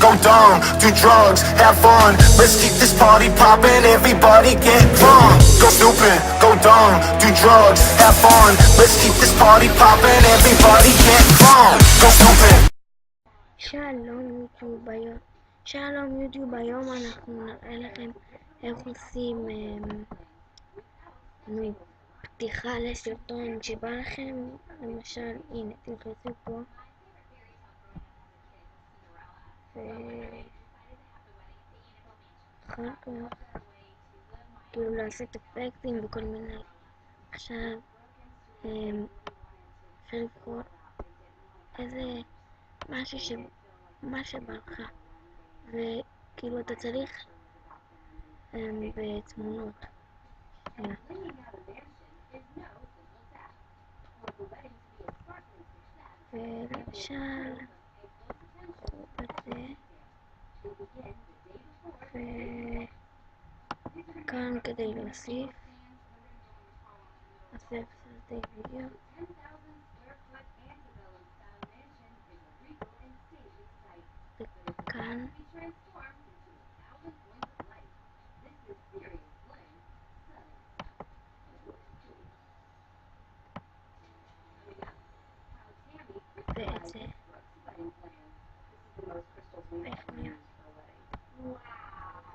go dumb, do drugs, have fun. Let's keep this party poppin', everybody get drunk. Go stupid, go dumb, do drugs, have fun. Let's keep this party poppin', everybody get drunk. Go stupid. שלום יוטיוב, היום אנחנו נראה לכם איך עושים פתיחה לסרטון שבא לכם. למשל, הנה, תלחצו פה ואחר כך כאילו לעשות אפקטים וכל מיני. עכשיו אפשר לבחור איזה מה שבא לך, וכאילו אתה צריך בתמונות. ולמשל קחו את זה וכאן כדי להוסיף אסף סרטי וידאו וכאן ואת זה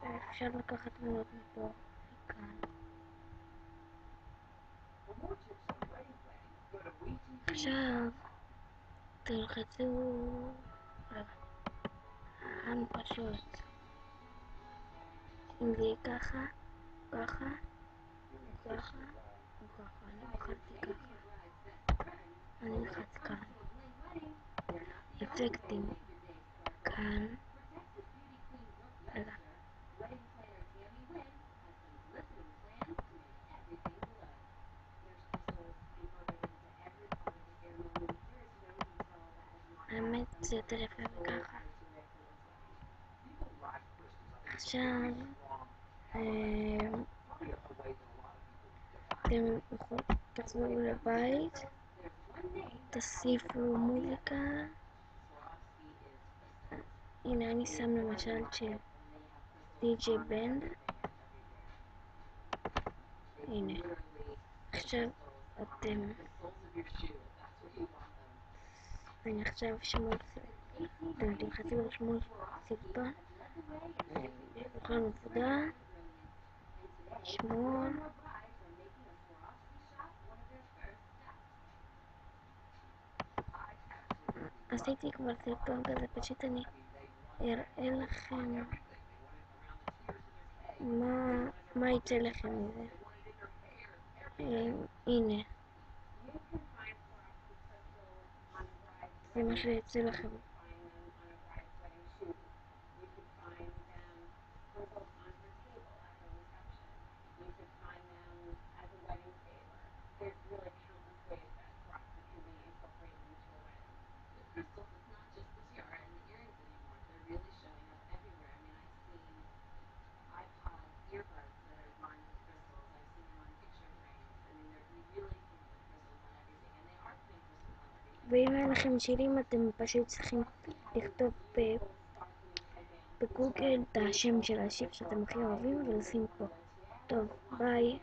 ואפשר לקחת תמונות מפה וכאן. עכשיו תלחצו פשוט אם זה יהיה ככה, ככה וככה וככה. אני בחרתי ככה, אני אלחץ כאן אפקטים כאן. רגע, האמת זה יותר יפה וככה. עכשיו אתם תחזרו לבית, תוסיפו מוזיקה. הנה אני שם למשל של די.ג'יי בנד. הנה עכשיו אתם עכשיו שמור אתם תלחצו לשמור סרטון בכל נקודה, שמור. עשיתי כבר סרטון כזה, פשוט אני אראה לכם מה יצא לכם מזה. הנה זה מה שיצא לכם. ואם אין לכם שירים אתם פשוט צריכים לכתוב בגוגל את השם של השיר שאתם הכי אוהבים ולשים פה. טוב, ביי.